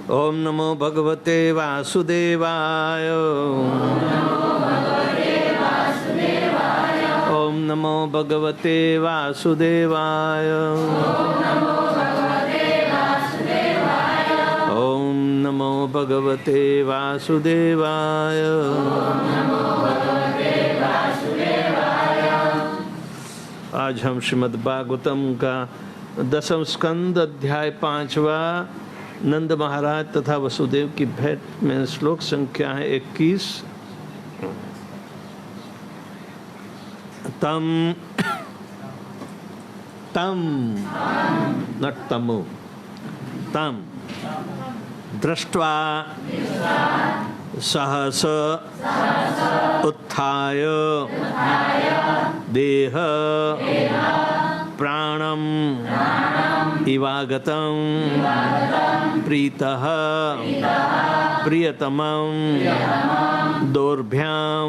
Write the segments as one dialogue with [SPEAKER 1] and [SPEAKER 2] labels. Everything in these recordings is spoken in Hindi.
[SPEAKER 1] ओम नमो भगवते वासुदेवाय। ओम नमो भगवते वासुदेवाय। ओम नमो भगवते वासुदेवाय। आज हम श्रीमद् भागवतम का 10वें स्कंद अध्याय 5वां नंद महाराज तथा वसुदेव की भेंट में श्लोक संख्या है 21। तम तम नट तमु तम दृष्ट्वा सहस उत्थाय देह प्राणम इवागतं प्रीतः प्रियतमं दोर्भ्यां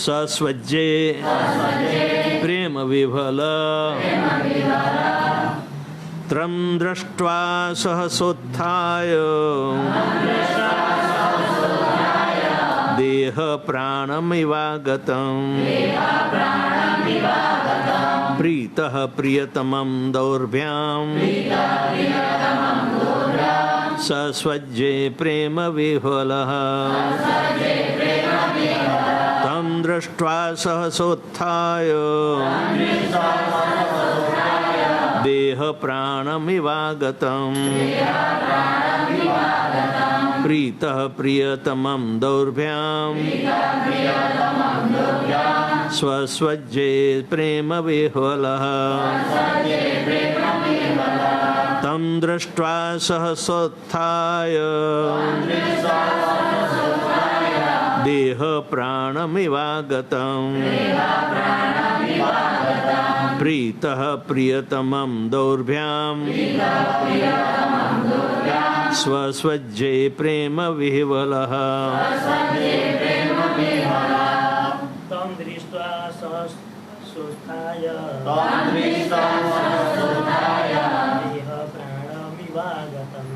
[SPEAKER 1] सस्वज्ये प्रेम विभल त्रं दृष्ट्वा सहसोत्थाय देह प्राणमिवागतं प्रीतः प्रियतमं दौर्भ्यां सस्वज्ये प्रेम विह्वलः तं दृष्ट्वा सहसोत्थाय देह प्राणमिवागतं प्रीतः प्रियतमं दौर्भ्यां स्वस्वज्ये प्रेम विह्वलः तं दृष्ट्वा सहसोत्थाय देह प्राणमिवागतं प्रीतः प्रियतमं दौर्भ्यां स्वस्वज्ये प्रेम विह्वलः
[SPEAKER 2] तं दृष्ट्वा सहसोत्थाय देह प्राणमिवागतं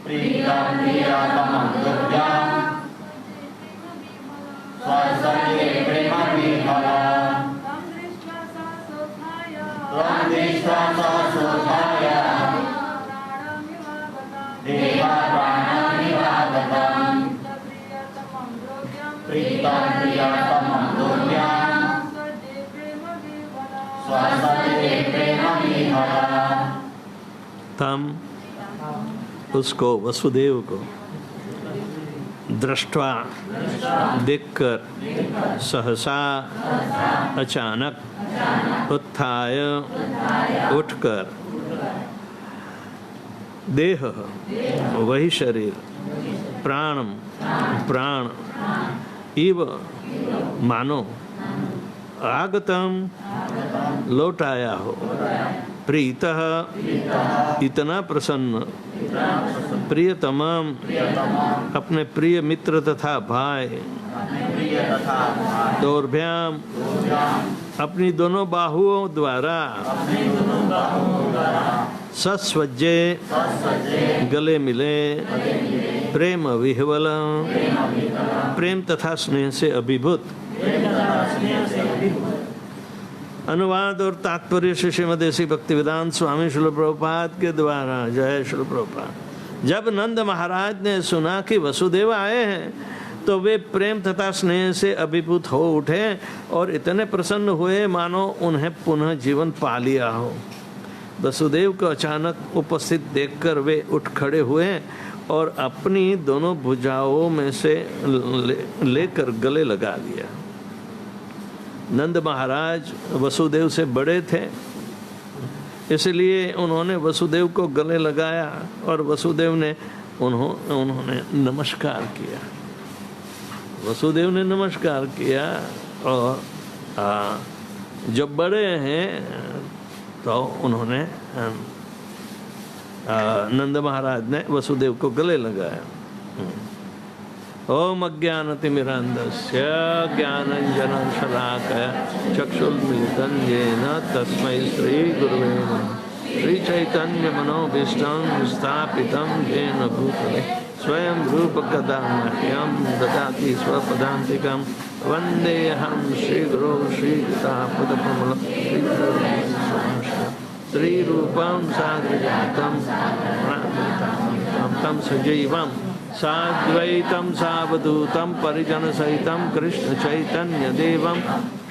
[SPEAKER 2] प्रियतमं दुर्भ्यां सस्वज्ये प्रेम विह्वलः
[SPEAKER 1] तम उसको वसुदेव को दृष्टवा देखकर सहसा अचानक उत्थाय उठकर देह वही शरीर प्राणम प्राण इव मानो आगतम लौट आया हो प्रीतः इतना प्रसन्न प्रियतमम अपने प्रिय मित्र तथा भाई दौर्भ्याम अपनी दोनों बाहुओं द्वारा सस्वज्जे गले मिले प्रेम विह्वल प्रेम तथा स्नेह से अभिभूत। अनुवाद और तात्पर्य से श्रीमद् श्री भक्तिवेदांत स्वामी श्रील प्रभुपाद के द्वारा। जय श्रील प्रभुपाद। जब नंद महाराज ने सुना कि वसुदेव आए हैं तो वे प्रेम तथा स्नेह से अभिभूत हो उठे और इतने प्रसन्न हुए मानो उन्हें पुनः जीवन पा लिया हो। वसुदेव को अचानक उपस्थित देखकर वे उठ खड़े हुए और अपनी दोनों भुजाओं में से लेकर गले लगा लिया। नंद महाराज वसुदेव से बड़े थे, इसलिए उन्होंने वसुदेव को गले लगाया और वसुदेव ने उन्होंने नमस्कार किया। वसुदेव ने नमस्कार किया और जब बड़े हैं तो उन्होंने नंद महाराज ने वसुदेव को गले लगाया। ओम अज्ञानतिमिरान्धस्य ज्ञानाञ्जनशलाकया चक्षुर्मिलितं येन तस्मै श्रीगुरुवे नमः। श्रीचैतन्यमनोभीष्टं स्थापितं येन भूतले स्वयं रूपकदा मह्यं ददाति स्वपदान्तिकं वन्देऽहं श्रीगुरो श्रीयुतापदकमलं श्रीरूपं साग्रजातं तं सजीवं साद्वैतं सावधूतं परिजनसहितं कृष्णचैतन्यदेवं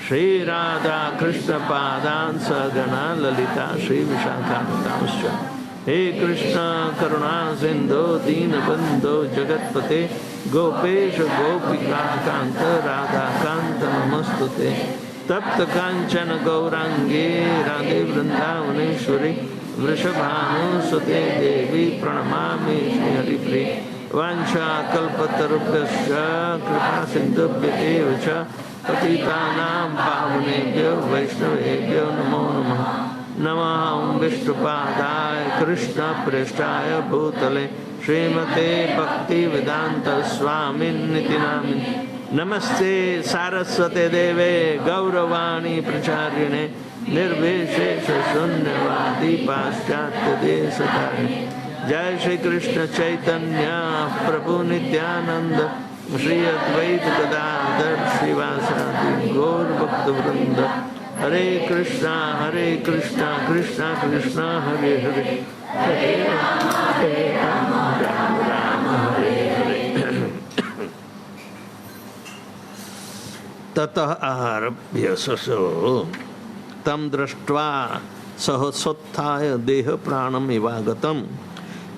[SPEAKER 1] श्रीराधाकृष्णपादान् सगणा ललिता श्रीविशाखान्वितांश्च। हे कृष्ण करुणा सिन्धो दीनबन्धो जगत्पते गोपेश गोपिकान्त राधाकान्त नमस्तुते। तप्त कांचन गौरांगे राधे वृंदावनेश्वरी वृषभानुसुते देवी प्रणमामि श्रीहरिप्रिये। वाञ्छाकल्पतरुभ्यश्च कृपा सिन्धुभ्येव च पतितानां पावनेभ्यो वैष्णवेभ्यो नमो नमः। नमः विष्णुपादाय कृष्णप्रेष्ठाय भूतले श्रीमते भक्तिवेदान्त स्वामिन्निति नामिने। नमस्ते सारस्वते देवे गौरवाणी प्रचारिणे निर्विशेष शून्यवादी पाश्चात्य देशतारिणे। जय श्री कृष्ण चैतन्य प्रभु नित्यानंद श्री अद्वैत गदाधर श्रीवासादि गौर भक्त वृंद। हरे कृष्णा कृष्णा कृष्णा हरे हरे हरे राम राम राम हरे हरे। ततः आरभ्य ससो तम दृष्ट्वा सहसोत्थाय देह प्राणम इवागतम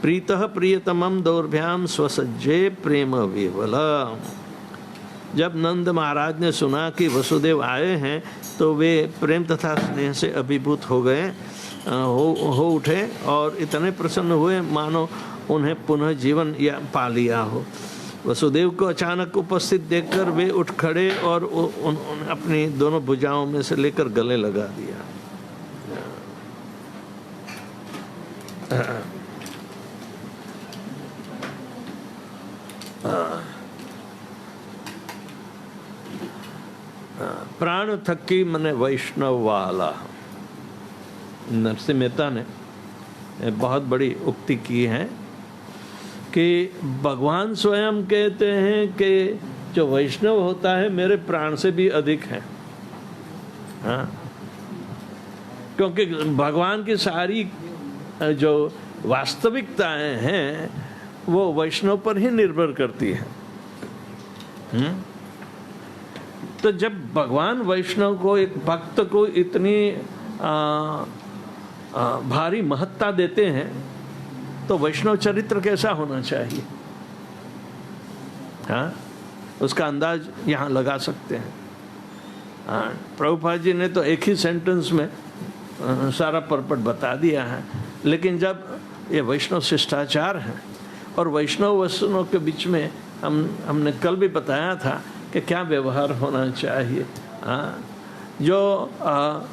[SPEAKER 1] प्रीतः प्रियतमं दौर्भ्याम स्वसज्जे प्रेम विह्वल। जब नंद महाराज ने सुना कि वसुदेव आए हैं तो वे प्रेम तथा स्नेह से अभिभूत हो गए, हो उठे और इतने प्रसन्न हुए मानो उन्हें पुनः जीवन या पा लिया हो। वसुदेव को अचानक उपस्थित देखकर वे उठ खड़े और उन्होंने अपनी दोनों भुजाओं में से लेकर गले लगा दिया। प्राण थकी मने वैष्णव वाला। नरसिंह मेहता ने बहुत बड़ी उक्ति की है कि भगवान स्वयं कहते हैं कि जो वैष्णव होता है मेरे प्राण से भी अधिक है। हाँ, क्योंकि भगवान की सारी जो वास्तविकताएं हैं वो वैष्णव पर ही निर्भर करती है। तो जब भगवान वैष्णव को, एक भक्त को इतनी भारी महत्ता देते हैं तो वैष्णव चरित्र कैसा होना चाहिए, हाँ, उसका अंदाज यहाँ लगा सकते हैं। हाँ, प्रभुपाद जी ने तो एक ही सेंटेंस में सारा परपट बता दिया है, लेकिन जब ये वैष्णव शिष्टाचार है और वैष्णव वैष्णव के बीच में हमने कल भी बताया था कि क्या व्यवहार होना चाहिए, हाँ, जो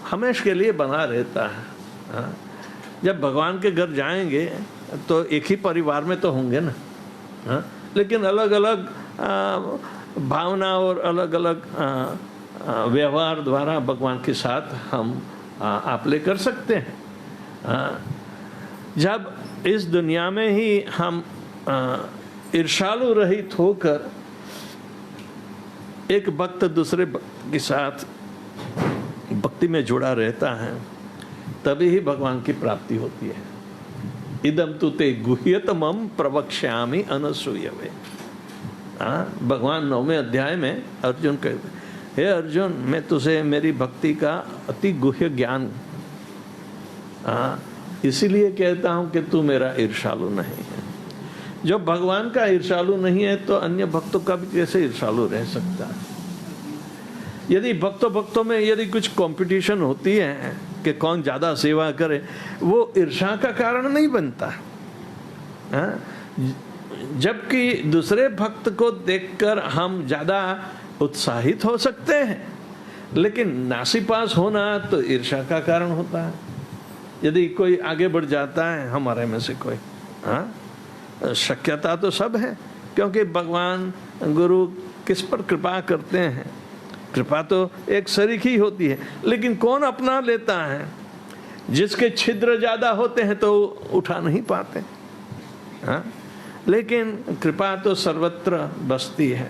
[SPEAKER 1] हमेशा के लिए बना रहता है। हाँ, जब भगवान के घर जाएंगे तो एक ही परिवार में तो होंगे ना, हाँ, लेकिन अलग अलग भावना और अलग अलग व्यवहार द्वारा भगवान के साथ हम आप ले कर सकते हैं। हाँ, जब इस दुनिया में ही हम ईर्ष्यालु रहित होकर एक भक्त दूसरे भक्त के साथ भक्ति में जुड़ा रहता है तभी ही भगवान की प्राप्ति होती है। इदम तु ते गुह्यतमं प्रवक्ष्यामि अनसूयवे। भगवान 9वें अध्याय में अर्जुन कहते, हे अर्जुन, मैं तुझे मेरी भक्ति का अति गुह्य ज्ञान इसीलिए कहता हूं कि तू मेरा ईर्ष्यालु नहीं है। जब भगवान का ईर्ष्यालु नहीं है तो अन्य भक्तों का भी कैसे ईर्ष्यालु रह सकता है। यदि भक्तों में यदि कुछ कंपटीशन होती है कि कौन ज्यादा सेवा करे, वो ईर्ष्या का कारण नहीं बनता। जबकि दूसरे भक्त को देखकर हम ज़्यादा उत्साहित हो सकते हैं, लेकिन नासीपास होना तो ईर्ष्या का कारण होता है। यदि कोई आगे बढ़ जाता है हमारे में से कोई, हाँ, शक्यता तो सब है, क्योंकि भगवान गुरु किस पर कृपा करते हैं, कृपा तो एक सरीख ही होती है, लेकिन कौन अपना लेता है? जिसके छिद्र ज्यादा होते हैं तो उठा नहीं पाते, हाँ, लेकिन कृपा तो सर्वत्र बसती है।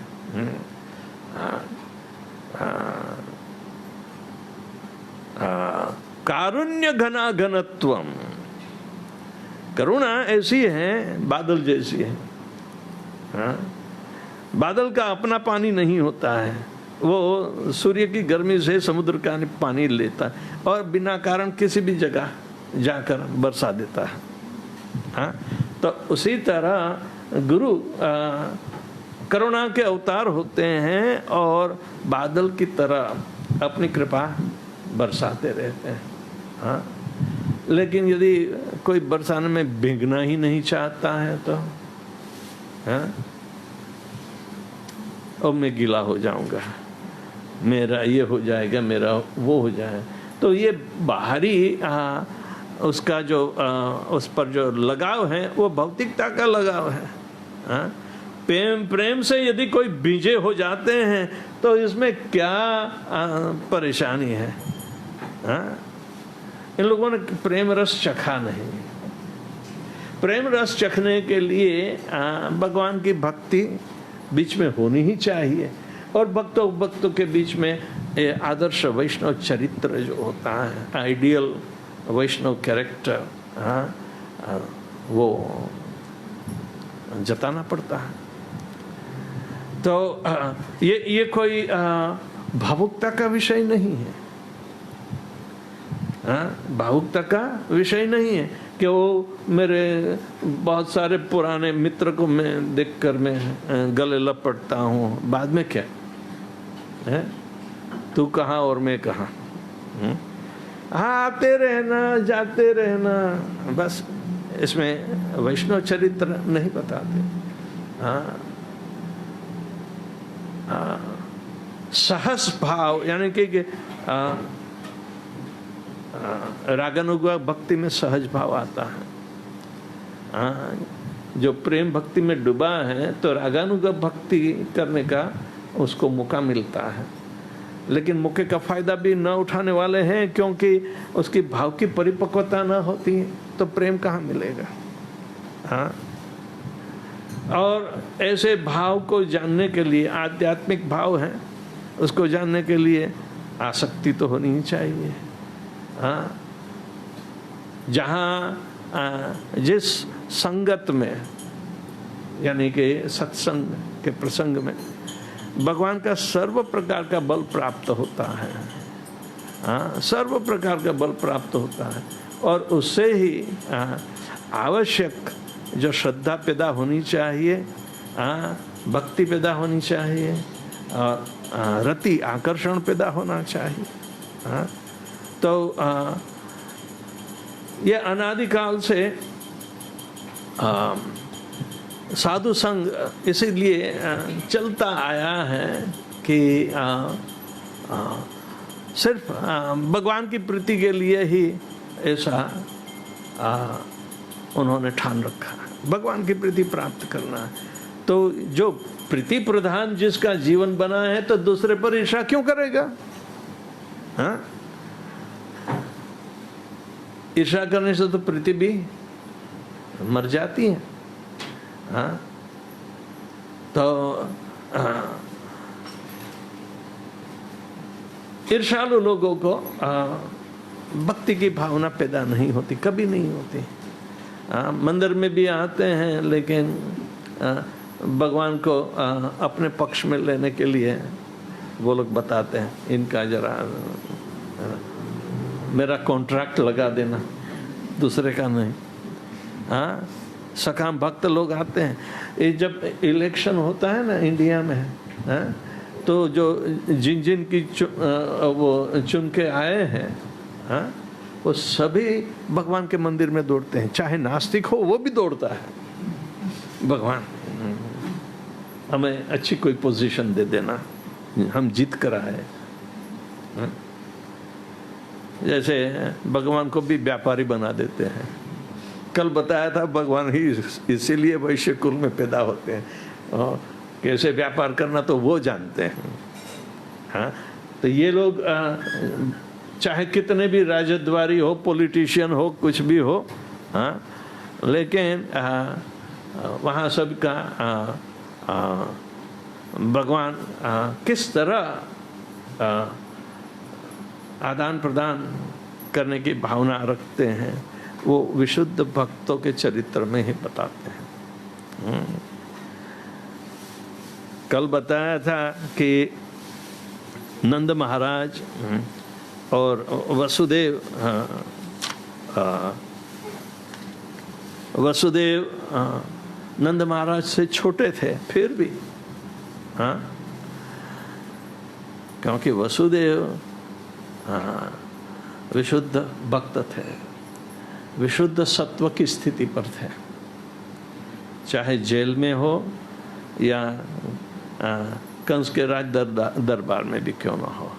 [SPEAKER 1] कारुण्य घना घनत्वम, करुणा ऐसी है बादल जैसी है, हाँ? बादल का अपना पानी नहीं होता है, वो सूर्य की गर्मी से समुद्र का पानी लेता है और बिना कारण किसी भी जगह जाकर बरसा देता है, हाँ? तो उसी तरह गुरु करुणा के अवतार होते हैं और बादल की तरह अपनी कृपा बरसाते रहते हैं, हाँ? लेकिन यदि कोई बरसाने में भीगना ही नहीं चाहता है तो, हाँ, और मैं गीला हो जाऊंगा, मेरा ये हो जाएगा, मेरा वो हो जाए, तो ये बाहरी उसका जो उस पर जो लगाव है वो भौतिकता का लगाव है, हाँ? प्रेम से यदि कोई बीजे हो जाते हैं तो इसमें क्या परेशानी है, हाँ? इन लोगों ने प्रेम रस चखा नहीं। प्रेम रस चखने के लिए भगवान की भक्ति बीच में होनी ही चाहिए, और भक्तों के बीच में आदर्श वैष्णव चरित्र जो होता है, आइडियल वैष्णव कैरेक्टर, हाँ, वो जताना पड़ता है। तो ये कोई भावुकता का विषय नहीं है, हाँ, भावुकता का विषय नहीं है कि वो मेरे बहुत सारे पुराने मित्र को मैं देखकर मैं गले लपटता हूँ, बाद में क्या है, तू कहाँ और मैं कहाँ, हाँ, आते रहना जाते रहना, बस इसमें वैष्णव चरित्र नहीं बताते, हाँ, सहस भाव, यानी कि रागानुगा भक्ति में सहज भाव आता है, हाँ, जो प्रेम भक्ति में डूबा है तो रागानुगा भक्ति करने का उसको मौका मिलता है, लेकिन मौके का फायदा भी न उठाने वाले हैं, क्योंकि उसकी भाव की परिपक्वता न होती तो प्रेम कहाँ मिलेगा, हाँ? और ऐसे भाव को जानने के लिए, आध्यात्मिक भाव है उसको जानने के लिए आसक्ति तो होनी ही चाहिए, हाँ? जहाँ जिस संगत में, यानी कि सत्संग के प्रसंग में भगवान का सर्व प्रकार का बल प्राप्त होता है, हाँ, सर्व प्रकार का बल प्राप्त होता है, और उससे ही आवश्यक जो श्रद्धा पैदा होनी चाहिए, भक्ति पैदा होनी चाहिए, और रति आकर्षण पैदा होना चाहिए, हाँ? तो ये अनादिकाल से साधु संग इसीलिए चलता आया है कि सिर्फ भगवान की प्रीति के लिए ही ऐसा उन्होंने ठान रखा है, भगवान की प्रीति प्राप्त करना है। तो जो प्रीति प्रधान जिसका जीवन बना है तो दूसरे पर ईर्ष्या क्यों करेगा, हाँ? ईर्ष्या करने से तो प्रीति भी मर जाती है, हाँ? तो ईर्ष्यालु लोगों को भक्ति की भावना पैदा नहीं होती, कभी नहीं होती। मंदिर में भी आते हैं, लेकिन भगवान को अपने पक्ष में लेने के लिए वो लोग बताते हैं, इनका जरा मेरा कॉन्ट्रैक्ट लगा देना, दूसरे का नहीं, हाँ? सकाम भक्त लोग आते हैं। ये जब इलेक्शन होता है ना इंडिया में, हाँ? तो जो जिन की वो चुन के आए हैं, हाँ? वो सभी भगवान के मंदिर में दौड़ते हैं, चाहे नास्तिक हो वो भी दौड़ता है, भगवान हमें अच्छी कोई पोजीशन दे देना, हम जीत कर आए। जैसे भगवान को भी व्यापारी बना देते हैं। कल बताया था भगवान ही इसीलिए वैश्य कुल में पैदा होते हैं, कैसे व्यापार करना तो वो जानते हैं। हाँ, तो ये लोग चाहे कितने भी राजद्वारी हो, पॉलिटिशियन हो, कुछ भी हो, हाँ, लेकिन वहाँ सबका भगवान किस तरह आदान प्रदान करने की भावना रखते हैं, वो विशुद्ध भक्तों के चरित्र में ही बताते हैं। कल बताया था कि नंद महाराज और वसुदेव नंद महाराज से छोटे थे, फिर भी हाँ, क्योंकि वसुदेव विशुद्ध भक्त थे, विशुद्ध सत्व की स्थिति पर थे। चाहे जेल में हो या कंस के राज दरबार में भी क्यों ना हो,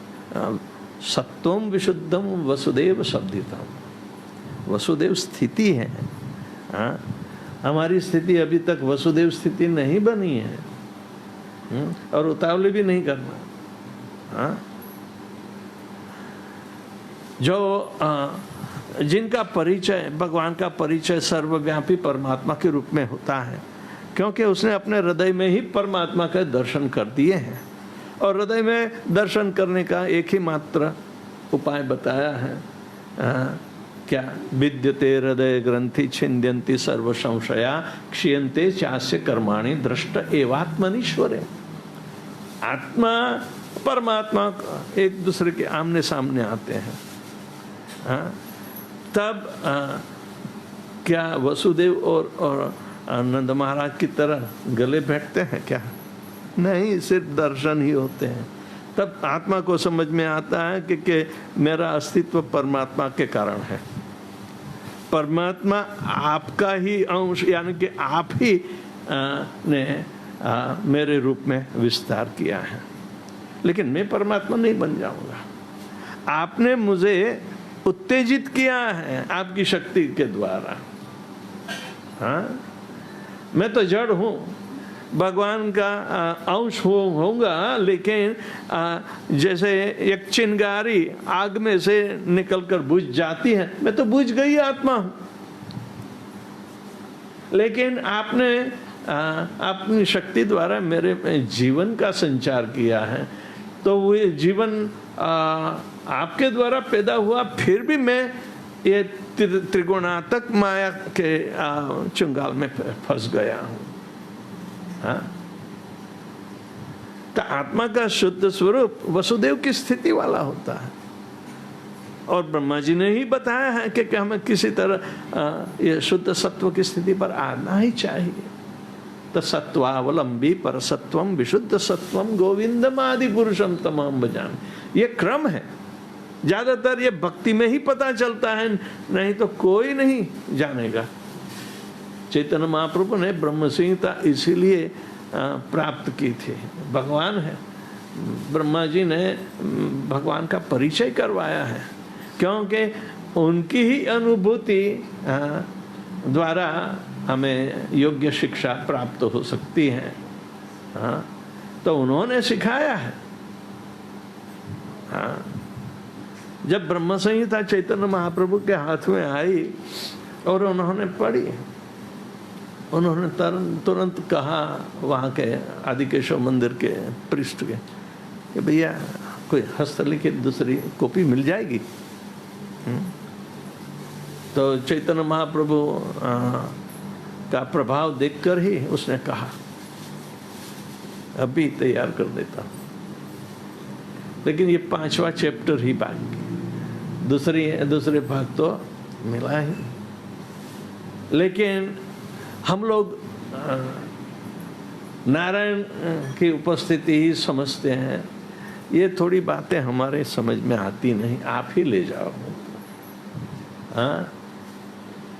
[SPEAKER 1] सत्वम विशुद्धम वसुदेव शब्दितम। वसुदेव स्थिति है। हाँ, हमारी स्थिति अभी तक वसुदेव स्थिति नहीं बनी है, और उतावली भी नहीं करना। हाँ, जो जिनका परिचय, भगवान का परिचय सर्वव्यापी परमात्मा के रूप में होता है, क्योंकि उसने अपने हृदय में ही परमात्मा के दर्शन कर दिए हैं, और हृदय में दर्शन करने का एक ही मात्र उपाय बताया है। क्या? विद्यते हृदय ग्रंथि छिन्द्यन्ति सर्व संशया क्षीयन्ते चास्य कर्माणि दृष्ट एवात्मनीश्वरे। आत्मा परमात्मा एक दूसरे के आमने सामने आते हैं। हाँ, तब क्या वसुदेव और नंद महाराज की तरह गले बैठते हैं क्या? नहीं, सिर्फ दर्शन ही होते हैं। तब आत्मा को समझ में आता है कि मेरा अस्तित्व परमात्मा के कारण है। परमात्मा आपका ही अंश, यानी कि आप ही ने मेरे रूप में विस्तार किया है, लेकिन मैं परमात्मा नहीं बन जाऊंगा। आपने मुझे उत्तेजित किया है आपकी शक्ति के द्वारा। हाँ, मैं तो जड़ हूँ, भगवान का अंश होऊंगा, लेकिन जैसे एक चिंगारी आग में से निकलकर बुझ जाती है, मैं तो बुझ गई आत्मा हूँ। लेकिन आपने अपनी शक्ति द्वारा मेरे जीवन का संचार किया है, तो वो जीवन आपके द्वारा पैदा हुआ, फिर भी मैं ये त्रिगुणात्मक माया के चुंगाल में फंस गया हूँ। हाँ? तो आत्मा का शुद्ध स्वरूप वसुदेव की स्थिति वाला होता है, और ब्रह्मा जी ने ही बताया है कि हमें किसी तरह ये शुद्ध सत्व की स्थिति पर आना ही चाहिए। तो सत्वावलंबी पर सत्वम विशुद्ध सत्वम गोविंदम आदि पुरुषम तमाम भजामि। ये क्रम है, ज्यादातर ये भक्ति में ही पता चलता है, नहीं तो कोई नहीं जानेगा। चैतन्य महाप्रभु ने ब्रह्म संहिता इसीलिए प्राप्त की थी। भगवान है, ब्रह्मा जी ने भगवान का परिचय करवाया है, क्योंकि उनकी ही अनुभूति द्वारा हमें योग्य शिक्षा प्राप्त हो सकती है। हाँ, तो उन्होंने सिखाया है। हाँ, जब ब्रह्म संहिता चैतन्य महाप्रभु के हाथ में आई और उन्होंने पढ़ी, उन्होंने तुरंत कहा वहाँ के आदिकेशव मंदिर के पृष्ठ के कि भैया कोई हस्तलिखित दूसरी कॉपी मिल जाएगी। तो चैतन्य महाप्रभु का प्रभाव देखकर ही उसने कहा अभी तैयार कर देता हूँ। लेकिन ये 5वां चैप्टर ही बाकी, दूसरे भाग तो मिला ही। लेकिन हम लोग नारायण की उपस्थिति ही समझते हैं, ये थोड़ी बातें हमारे समझ में आती नहीं, आप ही ले जाओ। हाँ,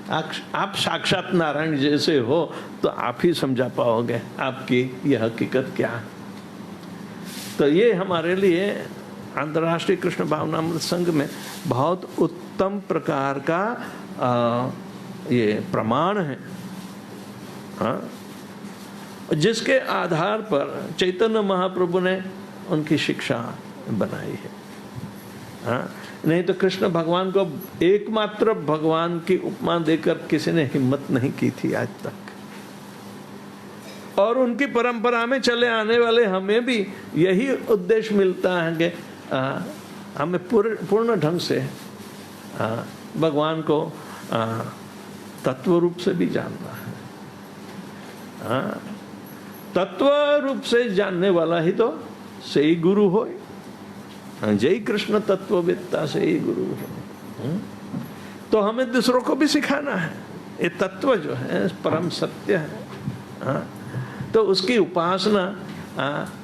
[SPEAKER 1] आप साक्षात नारायण जैसे हो तो आप ही समझा पाओगे आपकी यह हकीकत क्या है। तो ये हमारे लिए अंतर्राष्ट्रीय कृष्ण भावनामृत संघ में बहुत उत्तम प्रकार का ये प्रमाण है, हाँ, जिसके आधार पर चैतन्य महाप्रभु ने उनकी शिक्षा बनाई है। हाँ, नहीं तो कृष्ण भगवान को एकमात्र भगवान की उपमा देकर किसी ने हिम्मत नहीं की थी आज तक। और उनकी परंपरा में चले आने वाले हमें भी यही उद्देश्य मिलता है कि हमें पूर्ण ढंग से भगवान को तत्व रूप से भी जानना है। तत्व रूप से जानने वाला ही तो से ही गुरु हो। जय कृष्ण तत्ववेत्ता से ही गुरु हो। तो हमें दूसरों को भी सिखाना है। ये तत्व जो है परम सत्य है, तो उसकी उपासना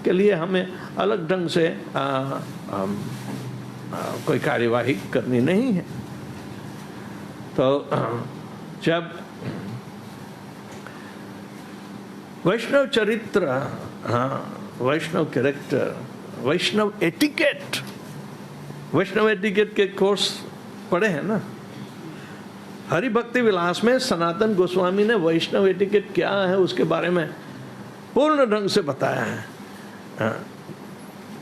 [SPEAKER 1] के लिए हमें अलग ढंग से कोई कार्यवाही करनी नहीं है। तो जब वैष्णव चरित्र, वैष्णव कैरेक्टर, वैष्णव एटिकेट, वैष्णव एटिकेट के कोर्स पढ़े हैं ना। हरि भक्ति विलास में सनातन गोस्वामी ने वैष्णव एटिकेट क्या है उसके बारे में पूर्ण ढंग से बताया है।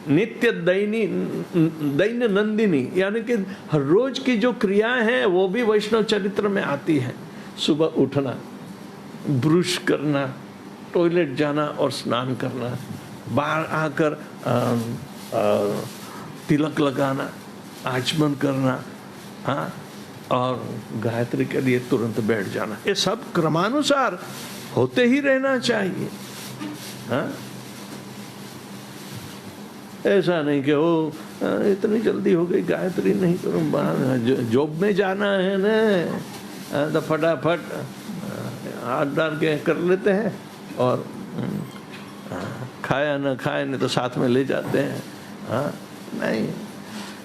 [SPEAKER 1] नित्य दैन्य नंदिनी, यानी कि हर रोज की जो क्रियाएं हैं वो भी वैष्णव चरित्र में आती है। सुबह उठना, ब्रुश करना, टॉयलेट जाना और स्नान करना, बाहर आकर तिलक लगाना, आचमन करना, हाँ, और गायत्री के लिए तुरंत बैठ जाना। ये सब क्रमानुसार होते ही रहना चाहिए। हाँ, ऐसा नहीं कि वो इतनी जल्दी हो गई गायत्री नहीं करूँ, बाहर जॉब में जाना है ना, तो फटाफट हाथ डाल के कर लेते हैं और खाया न खाए नहीं तो साथ में ले जाते हैं। हाँ, नहीं,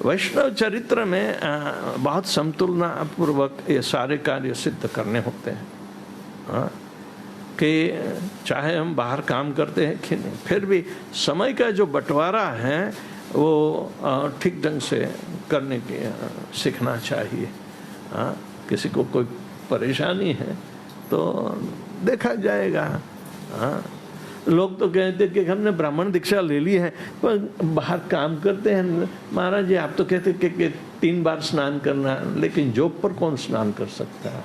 [SPEAKER 1] वैष्णव चरित्र में बहुत समतुलना पूर्वक ये सारे कार्य सिद्ध करने होते हैं। हाँ, कि चाहे हम बाहर काम करते हैं कि नहीं, फिर भी समय का जो बंटवारा है वो ठीक ढंग से करने के सीखना चाहिए। हाँ, किसी को कोई परेशानी है तो देखा जाएगा। हाँ, लोग तो कहते हैं कि हमने ब्राह्मण दीक्षा ले ली है पर बाहर काम करते हैं। महाराज जी आप तो कहते हैं कि 3 बार स्नान करना, लेकिन जॉब पर कौन स्नान कर सकता है?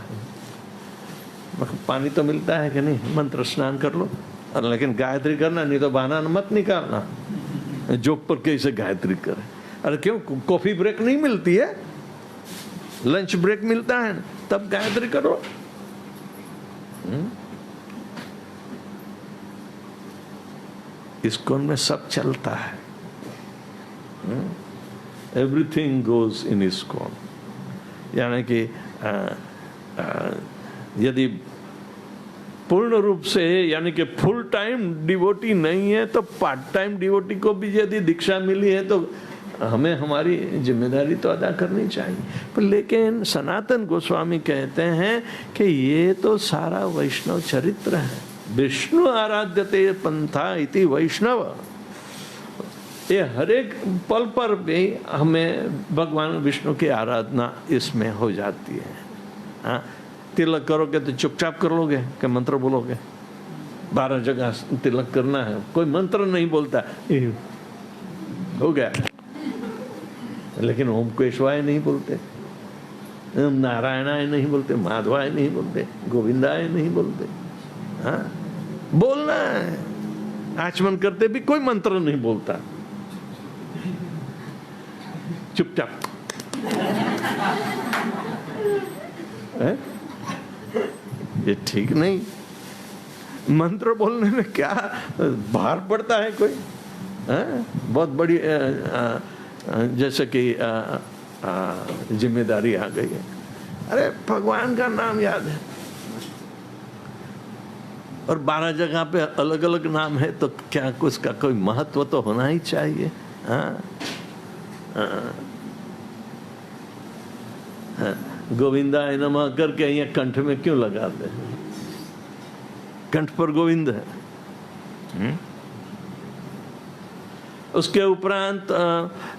[SPEAKER 1] पानी तो मिलता है कि नहीं, मंत्र स्नान कर लो, और लेकिन गायत्री करना नहीं तो बहाना मत निकालना। जॉब पर कैसे गायत्री करें? अरे क्यों, कॉफी ब्रेक नहीं मिलती है, लंच ब्रेक मिलता है, तब गायत्री करो। इस्कॉन में सब चलता है। एवरीथिंग गोज इन इस्कॉन, यानी कि यदि पूर्ण रूप से यानी कि फुल टाइम डिवोटी नहीं है तो पार्ट टाइम डिवोटी को भी यदि दीक्षा मिली है तो हमें हमारी जिम्मेदारी तो अदा करनी चाहिए। पर लेकिन सनातन गोस्वामी कहते हैं कि ये तो सारा वैष्णव चरित्र है। विष्णु आराध्यते पंथा इति वैष्णव, ये हर एक पल पर भी हमें भगवान विष्णु की आराधना इसमें हो जाती है। हाँ, तिलक करोगे तो चुपचाप कर लोगे कि मंत्र बोलोगे? 12 जगह तिलक करना है, कोई मंत्र नहीं बोलता, हो गया। लेकिन ओम केशवाय नहीं बोलते, ओम नारायणाय नहीं बोलते, माधवाय नहीं बोलते, गोविंदाय नहीं बोलते। हाँ, बोलना है। आचमन करते भी कोई मंत्र नहीं बोलता, चुपचाप। ये ठीक नहीं। मंत्र बोलने में क्या भार पड़ता है कोई? बहुत बड़ी जैसे कि जिम्मेदारी आ गई है। अरे भगवान का नाम याद है और 12 जगह पे अलग अलग नाम है तो क्या कुछ का कोई महत्व तो होना ही चाहिए। गोविंदाय नमः करके यहाँ कंठ में क्यों लगाते हैं? कंठ पर गोविंद है। उसके उपरांत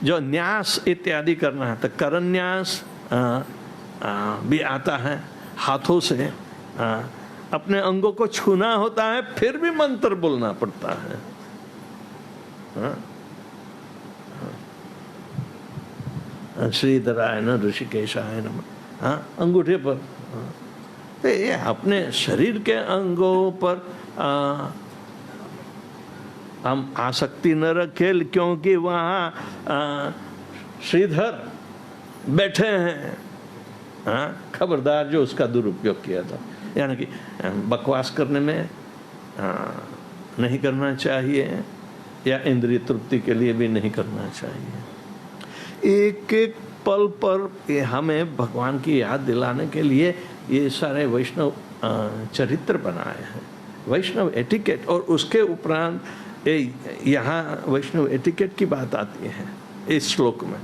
[SPEAKER 1] जो न्यास इत्यादि करना है तो करन्यास भी आता है, हाथों से अपने अंगों को छूना होता है, फिर भी मंत्र बोलना पड़ता है। श्रीधराय न ऋषिकेशाय नमः, अंगूठे पर। तो ये अपने शरीर के अंगों पर हम आसक्ति न रखें, क्योंकि वहाँ श्रीधर बैठे हैं। खबरदार जो उसका दुरुपयोग किया था, यानी कि बकवास करने में नहीं करना चाहिए, या इंद्रिय तृप्ति के लिए भी नहीं करना चाहिए। एक एक पल पर हमें भगवान की याद दिलाने के लिए ये सारे वैष्णव चरित्र बनाए हैं, वैष्णव एटिकेट। और उसके उपरांत यहाँ वैष्णव एटिकेट की बात आती है इस श्लोक में।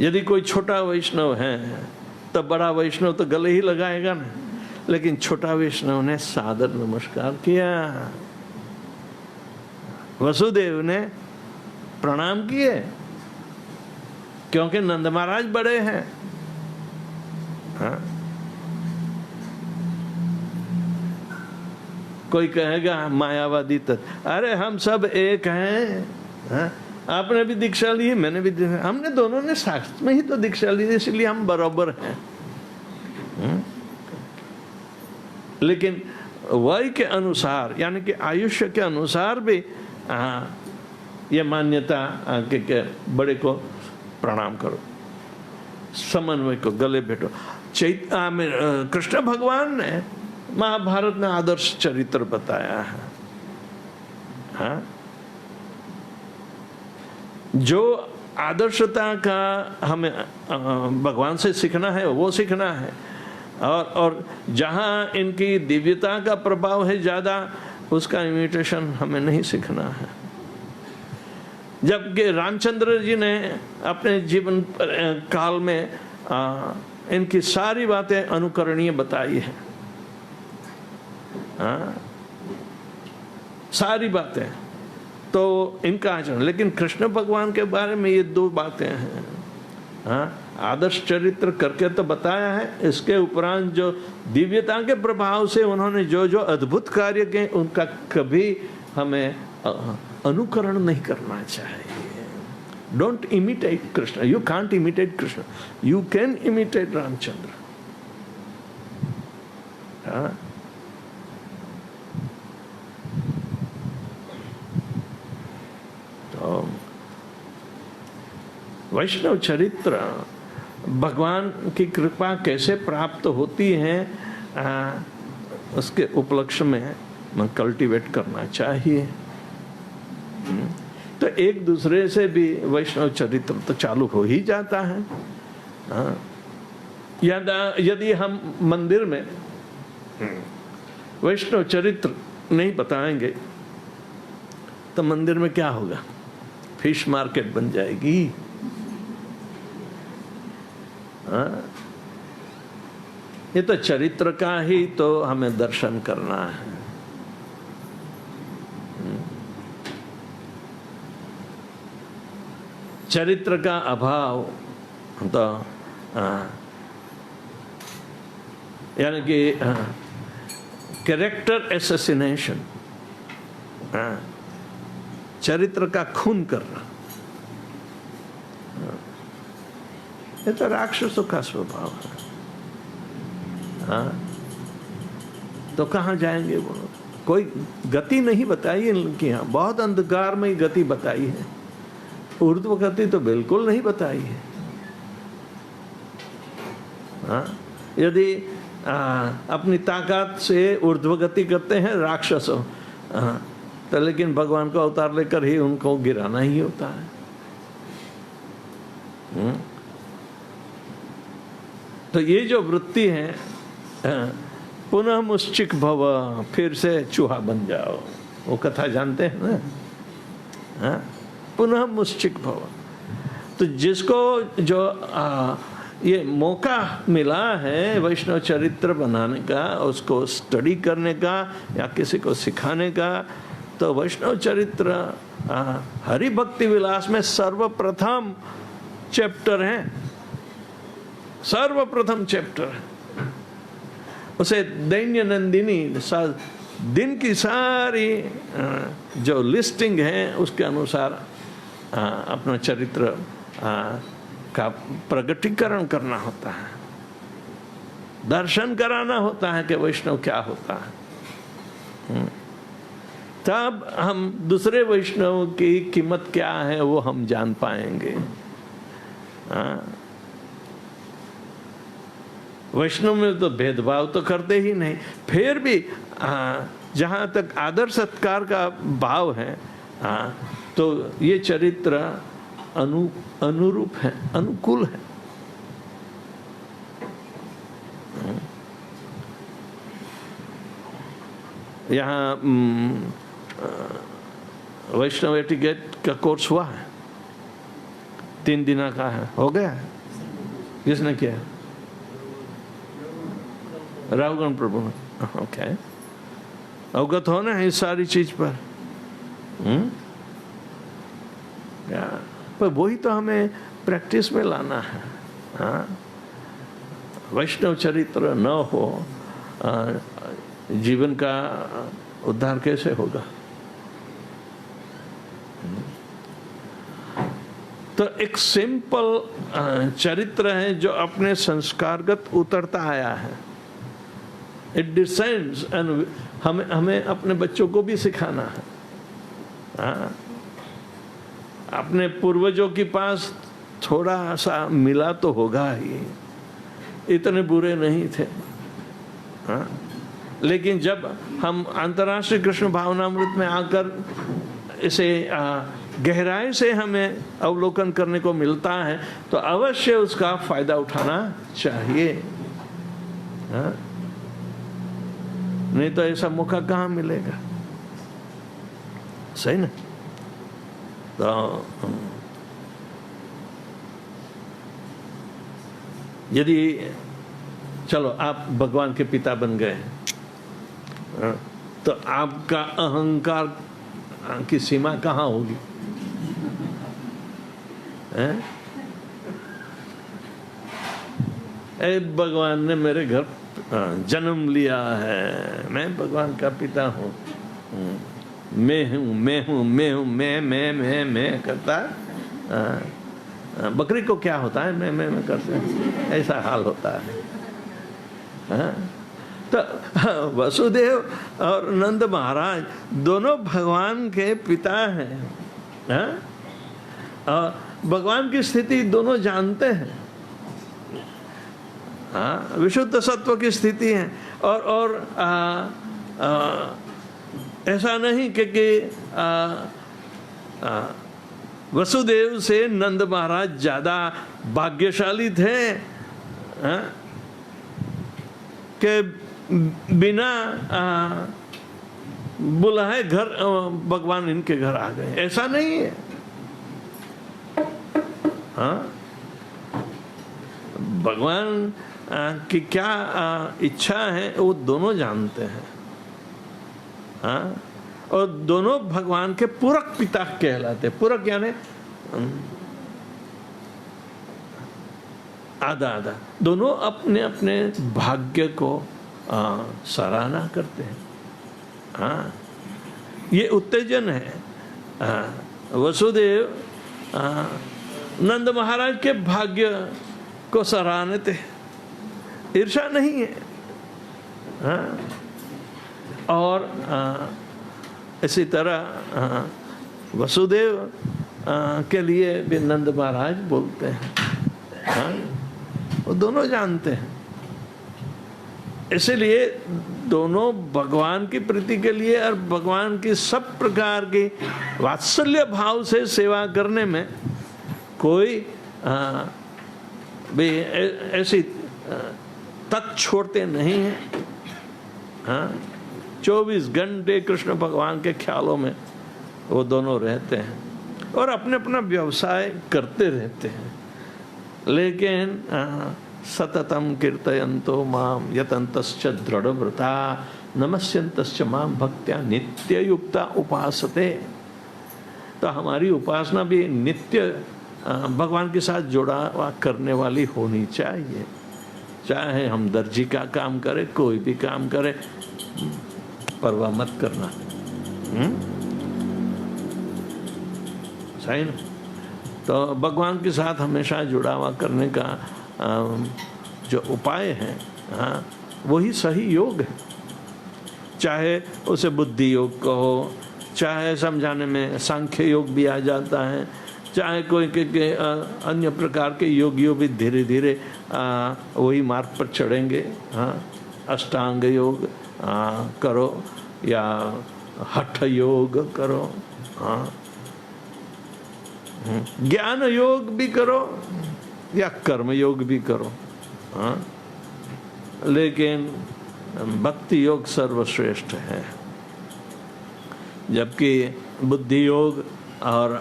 [SPEAKER 1] यदि कोई छोटा वैष्णव है तो बड़ा वैष्णव तो गले ही लगाएगा ना, लेकिन छोटा वैष्णव ने सादर नमस्कार किया, वसुदेव ने प्रणाम किए, क्योंकि नंद महाराज बड़े हैं। कोई कहेगा मायावादी तो, अरे हम सब एक हैं। आपने भी दीक्षा ली, मैंने भी दीक्षा, हमने दोनों ने शास्त्र में ही तो दीक्षा ली, इसलिए हम बराबर हैं। लेकिन वय के अनुसार, यानी कि आयुष्य के अनुसार भी ये मान्यता के बड़े को प्रणाम करो, समन्वय को गले बैठो। कृष्ण भगवान ने महाभारत में आदर्श चरित्र बताया है। जो आदर्शता का हमें भगवान से सीखना है वो सीखना है, और जहाँ इनकी दिव्यता का प्रभाव है ज़्यादा, उसका इमिटेशन हमें नहीं सीखना है। जबकि रामचंद्र जी ने अपने जीवन काल में इनकी सारी बातें अनुकरणीय बताई है, सारी बातें तो इनका आचरण। लेकिन कृष्ण भगवान के बारे में ये दो बातें हैं। आदर्श चरित्र करके तो बताया है, इसके उपरांत जो दिव्यता के प्रभाव से उन्होंने जो जो अद्भुत कार्य किए, उनका कभी हमें अनुकरण नहीं करना चाहिए। Don't imitate Krishna, you can't imitate Krishna, you can imitate Ramchandra. तो वैष्णव चरित्र, भगवान की कृपा कैसे प्राप्त होती है, उसके उपलक्ष्य में कल्टीवेट करना चाहिए। तो एक दूसरे से भी वैष्णव चरित्र तो चालू हो ही जाता है। यदि हम मंदिर में वैष्णव चरित्र नहीं बताएंगे तो मंदिर में क्या होगा? फिश मार्केट बन जाएगी। ये तो चरित्र का ही तो हमें दर्शन करना है। चरित्र का अभाव तो यानी कि कैरेक्टर एसेसिनेशन, चरित्र का खून करना, ये तो राक्षसों का स्वभाव है। तो कहाँ जाएंगे वो? कोई गति नहीं बताई है इनकी, यहाँ बहुत अंधकार में गति बताई है, ऊर्ध्व गति तो बिल्कुल नहीं बताई है। यदि अपनी ताकत से ऊर्ध्व गति करते हैं राक्षसों, तो लेकिन भगवान को अवतार लेकर ही उनको गिराना ही होता है। तो ये जो वृत्ति है, पुनः मुश्चिक भव, फिर से चूहा बन जाओ, वो कथा जानते हैं ना? पुनः मुश्चिक भव, तो जिसको जो ये मौका मिला है वैष्णव चरित्र बनाने का, उसको स्टडी करने का या किसी को सिखाने का, तो वैष्णव चरित्र हरि भक्ति विलास में सर्वप्रथम चैप्टर है, सर्वप्रथम चैप्टर है। उसे दैन्य नंदिनी दिन की सारी जो लिस्टिंग है उसके अनुसार अपना चरित्र का प्रगटीकरण करना होता है, दर्शन कराना होता है कि वैष्णव क्या होता है। तब हम दूसरे वैष्णव की कीमत क्या है वो हम जान पाएंगे। वैष्णव में तो भेदभाव तो करते ही नहीं, फिर भी जहाँ तक आदर सत्कार का भाव है तो ये चरित्र अनुरूप है, अनुकूल है। यहाँ वैष्णव एटिकेट का कोर्स हुआ है, 3 दिन का है, हो गया है। किसने किया? रावगण प्रभु। ओके, अवगत होना है इस सारी चीज पर। पर वही तो हमें प्रैक्टिस में लाना है। वैष्णव चरित्र न हो जीवन का उद्धार कैसे होगा? तो एक सिंपल चरित्र है जो अपने संस्कारगत उतरता आया है। इट डिसेंड्स एंड हमें अपने बच्चों को भी सिखाना है। अपने पूर्वजों के पास थोड़ा सा मिला तो होगा ही, इतने बुरे नहीं थे। लेकिन जब हम अंतर्राष्ट्रीय कृष्ण भावनामृत में आकर इसे गहराई से हमें अवलोकन करने को मिलता है तो अवश्य उसका फायदा उठाना चाहिए। नहीं तो ऐसा मौका कहाँ मिलेगा? सही ना? तो यदि चलो आप भगवान के पिता बन गए तो आपका अहंकार की सीमा कहाँ होगी? भगवान ने मेरे घर जन्म लिया है, मैं भगवान का पिता हूँ, मैं हूँ मैं हूँ मैं हूँ मैं करता। बकरी को क्या होता है? मैं करते, ऐसा हाल होता है। तो वसुदेव और नंद महाराज दोनों भगवान के पिता हैं। और भगवान की स्थिति दोनों जानते हैं। विशुद्ध सत्व की स्थिति है। और ऐसा नहीं कि वसुदेव से नंद महाराज ज्यादा भाग्यशाली थे कि बिना बुलाए घर भगवान इनके घर आ गए, ऐसा नहीं है। भगवान की क्या इच्छा है वो दोनों जानते हैं। और दोनों भगवान के पूरक पिता कहलाते। पूरक यानी आधा आधा, दोनों अपने अपने भाग्य को सराहना करते हैं। ये उत्तेजन है। वसुदेव नंद महाराज के भाग्य को सराहने थे, ईर्ष्या नहीं है। और इसी तरह वसुदेव के लिए भी नंद महाराज बोलते हैं। वो दोनों जानते हैं, इसलिए दोनों भगवान की प्रीति के लिए और भगवान की सब प्रकार की वात्सल्य भाव से सेवा करने में कोई भी ऐसी तक छोड़ते नहीं हैं। 24 घंटे कृष्ण भगवान के ख्यालों में वो दोनों रहते हैं। और अपने अपना व्यवसाय करते रहते हैं, लेकिन सततम कीर्तयन्तो माम यतन्तश्च दृढ़व्रता नमस्यन्तश्च माम भक्त्या नित्ययुक्ता उपासते। तो हमारी उपासना भी नित्य भगवान के साथ जुड़ा करने वाली होनी चाहिए। चाहे हम दर्जी का काम करें, कोई भी काम करें, परवाह मत करना। सही ना? तो भगवान के साथ हमेशा जुड़ा हुआ करने का जो उपाय है, वही सही योग है। चाहे उसे बुद्धि योग कहो, चाहे समझाने में सांख्य योग भी आ जाता है, चाहे कोई के अन्य प्रकार के योगियों भी धीरे धीरे वही मार्ग पर चढ़ेंगे। अष्टांग योग करो या हठ योग करो, ज्ञान योग भी करो या कर्म योग भी करो, लेकिन भक्ति योग सर्वश्रेष्ठ है। जबकि बुद्धि योग और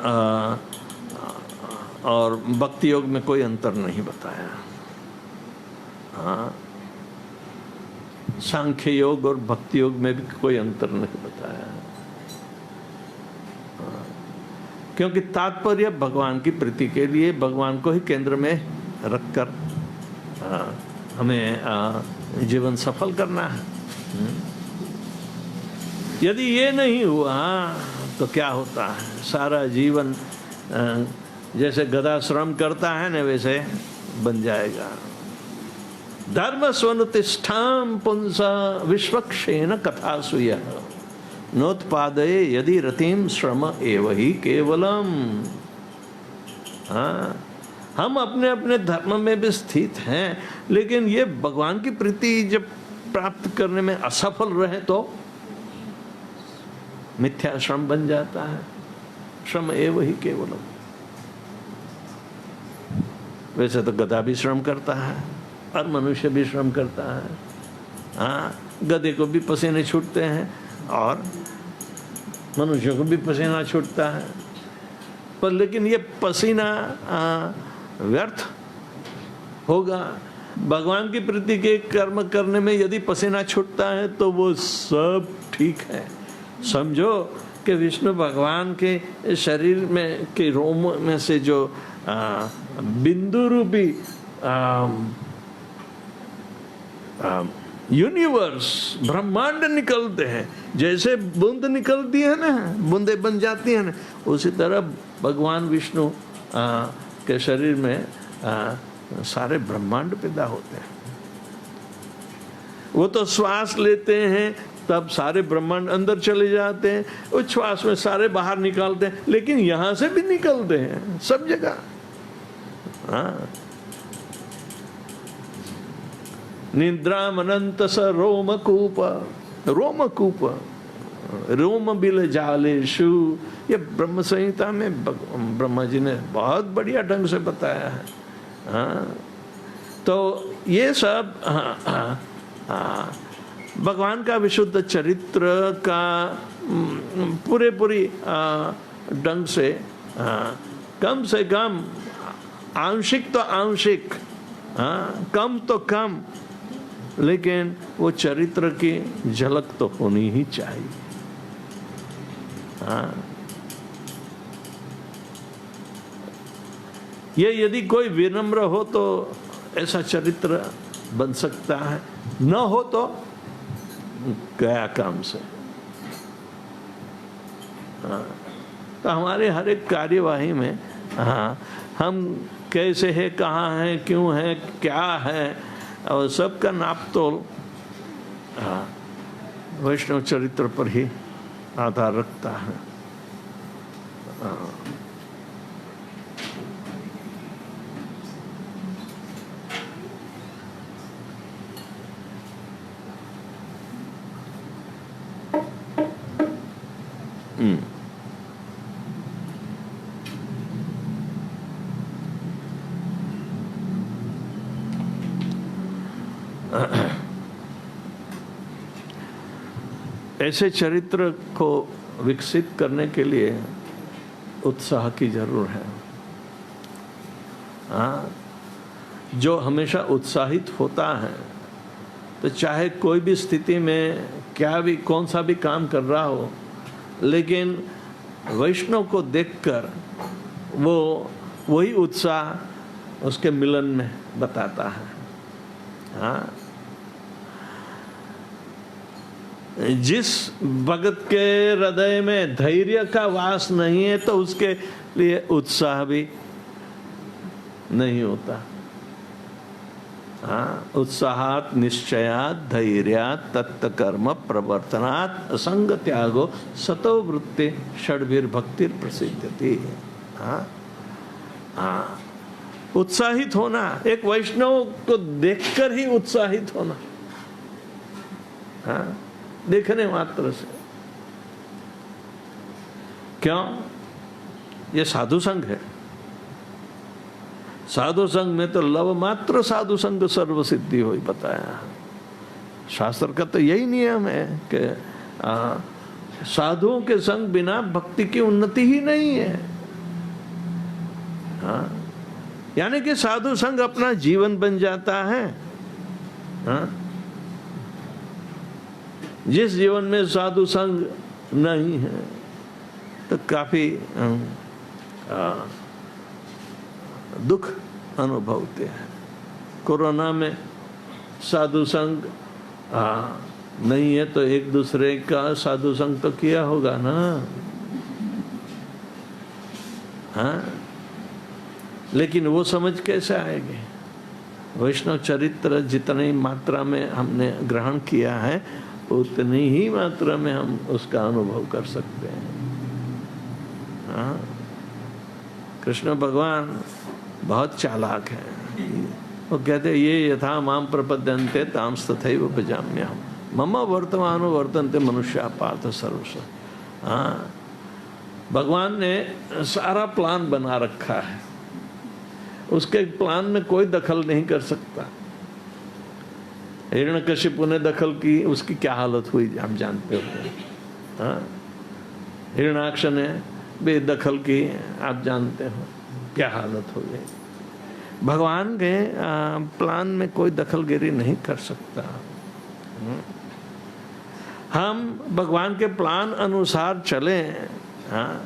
[SPEAKER 1] भक्ति योग में कोई अंतर नहीं बताया। सांख्य योग और भक्ति योग में भी कोई अंतर नहीं बताया, क्योंकि तात्पर्य भगवान की प्रीति के लिए भगवान को ही केंद्र में रखकर हमें जीवन सफल करना है। यदि ये नहीं हुआ तो क्या होता है? सारा जीवन जैसे गधा श्रम करता है न, वैसे बन जाएगा। धर्म स्वनुतिष्ठाम पुंसा विश्वक्षेन कथासुय नोत्पादये यदि रतिम श्रम एव ही केवलम। हम अपने अपने धर्म में भी स्थित हैं, लेकिन ये भगवान की प्रीति जब प्राप्त करने में असफल रहे तो मिथ्या श्रम बन जाता है। श्रम एव ही केवलम। वैसे तो गधा भी श्रम करता है और मनुष्य भी श्रम करता है। गधे को भी पसीने छूटते हैं और मनुष्य को भी पसीना छूटता है, पर लेकिन ये पसीना व्यर्थ होगा। भगवान की प्रीति के कर्म करने में यदि पसीना छूटता है तो वो सब ठीक है। समझो कि विष्णु भगवान के शरीर में के रोम में से जो बिंदु रूपी यूनिवर्स ब्रह्मांड निकलते हैं, जैसे बूंद निकलती है ना, बूंदे बन जाती है ना, उसी तरह भगवान विष्णु के शरीर में सारे ब्रह्मांड पैदा होते हैं। वो तो श्वास लेते हैं तब सारे ब्रह्मांड अंदर चले जाते हैं, उस श्वास में सारे बाहर निकालते हैं, लेकिन यहां से भी निकलते हैं सब जगह। निद्राम अनंत स रोमकूप, रोमकूप रोम बिल जालेशु, ये ब्रह्म संहिता में ब्रह्मा जी ने बहुत बढ़िया ढंग से बताया है। तो ये सब भगवान का विशुद्ध चरित्र का पूरी ढंग से कम आंशिक तो आंशिक, कम तो कम, लेकिन वो चरित्र की झलक तो होनी ही चाहिए। ये यदि कोई विनम्र हो तो ऐसा चरित्र बन सकता है, न हो तो गया काम से। तो हमारे हर एक कार्यवाही में हम कैसे है, कहाँ है, क्यों है, क्या है, और सबका नाप तोल वैष्णव चरित्र पर ही आधार रखता है। ऐसे चरित्र को विकसित करने के लिए उत्साह की जरूर है। हाँ, जो हमेशा उत्साहित होता है तो चाहे कोई भी स्थिति में क्या भी कौन सा भी काम कर रहा हो, लेकिन वैष्णव को देखकर वो वही उत्साह उसके मिलन में बताता है। हाँ, जिस भगत के हृदय में धैर्य का वास नहीं है तो उसके लिए उत्साह भी नहीं होता। हाँ, उत्साहात निश्चयात धैर्यात तत्कर्म प्रवर्तनात् असंग त्यागो सतो वृत्ति षड्भिर भक्तिर प्रसिद्धति। हाँ हाँ, उत्साहित होना, एक वैष्णव को देखकर ही उत्साहित होना। हाँ, देखने मात्र से। क्यों? ये साधु संघ है। साधु संघ में तो लव मात्र साधु संघ सर्व सिद्धि हुई बताया। शास्त्र का तो यही नियम है कि साधुओं के संग बिना भक्ति की उन्नति ही नहीं है। हाँ, यानी कि साधु संग अपना जीवन बन जाता है। हाँ, जिस जीवन में साधु संग नहीं है तो काफी दुख अनुभवते हैं। कोरोना में साधु संग नहीं है तो एक दूसरे का साधु संग तो किया होगा ना। हाँ, लेकिन वो समझ कैसे आएगी? वैष्णव चरित्र जितनी मात्रा में हमने ग्रहण किया है उतनी ही मात्रा में हम उसका अनुभव कर सकते हैं। हाँ, कृष्ण भगवान बहुत चालाक है। वो कहते ये यथा माम प्रपद्यन्ते तांस तथैव भजाम्यहम् मम वर्तमानो वर्तन्ते मनुष्या पार्थ सर्वश। हाँ, भगवान ने सारा प्लान बना रखा है, उसके प्लान में कोई दखल नहीं कर सकता। हिरण्यकशिपु ने दखल की, उसकी क्या हालत हुई आप जानते हो। हाँ, हिरण्याक्ष ने बेदखल की, आप जानते हो क्या हालत हो गई। भगवान के प्लान में कोई दखलगिरी नहीं कर सकता। हम भगवान के प्लान अनुसार चले। हाँ,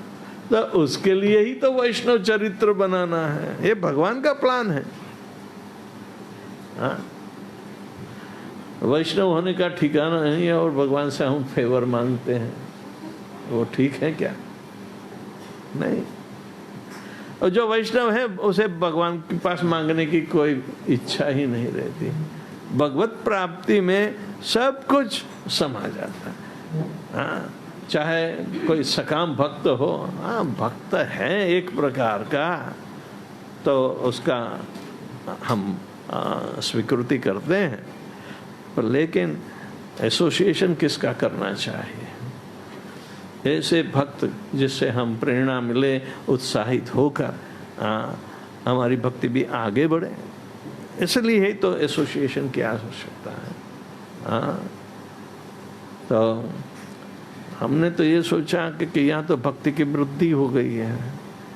[SPEAKER 1] तो उसके लिए ही तो वैष्णव चरित्र बनाना है। ये भगवान का प्लान है। हाँ, वैष्णव होने का ठिकाना नहीं है और भगवान से हम फेवर मांगते हैं, वो ठीक है क्या? नहीं। और जो वैष्णव है उसे भगवान के पास मांगने की कोई इच्छा ही नहीं रहती। भगवत प्राप्ति में सब कुछ समा जाता है। हाँ, चाहे कोई सकाम भक्त हो, हाँ भक्त है एक प्रकार का, तो उसका हम स्वीकृति करते हैं, पर लेकिन एसोसिएशन किसका करना चाहिए? ऐसे भक्त जिससे हम प्रेरणा मिले, उत्साहित होकर हमारी भक्ति भी आगे बढ़े। इसलिए ही तो एसोसिएशन की आवश्यकता है। हाँ, तो हमने तो ये सोचा कि यहाँ तो भक्ति की वृद्धि हो गई है,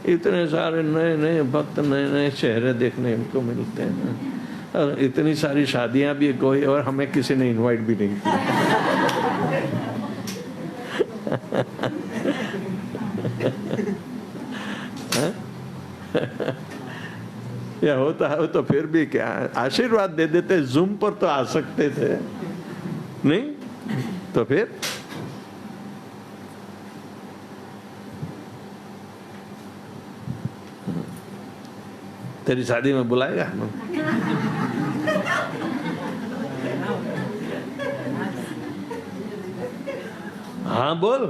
[SPEAKER 1] इतने सारे नए नए भक्त, नए नए चेहरे देखने को मिलते हैं, और इतनी सारी शादियाँ भी कोई, और हमें किसी ने इनवाइट भी नहीं किया। या होता है तो फिर भी क्या आशीर्वाद दे देते, जूम पर तो आ सकते थे, नहीं तो फिर तेरी शादी में बुलाएगा? हाँ बोल।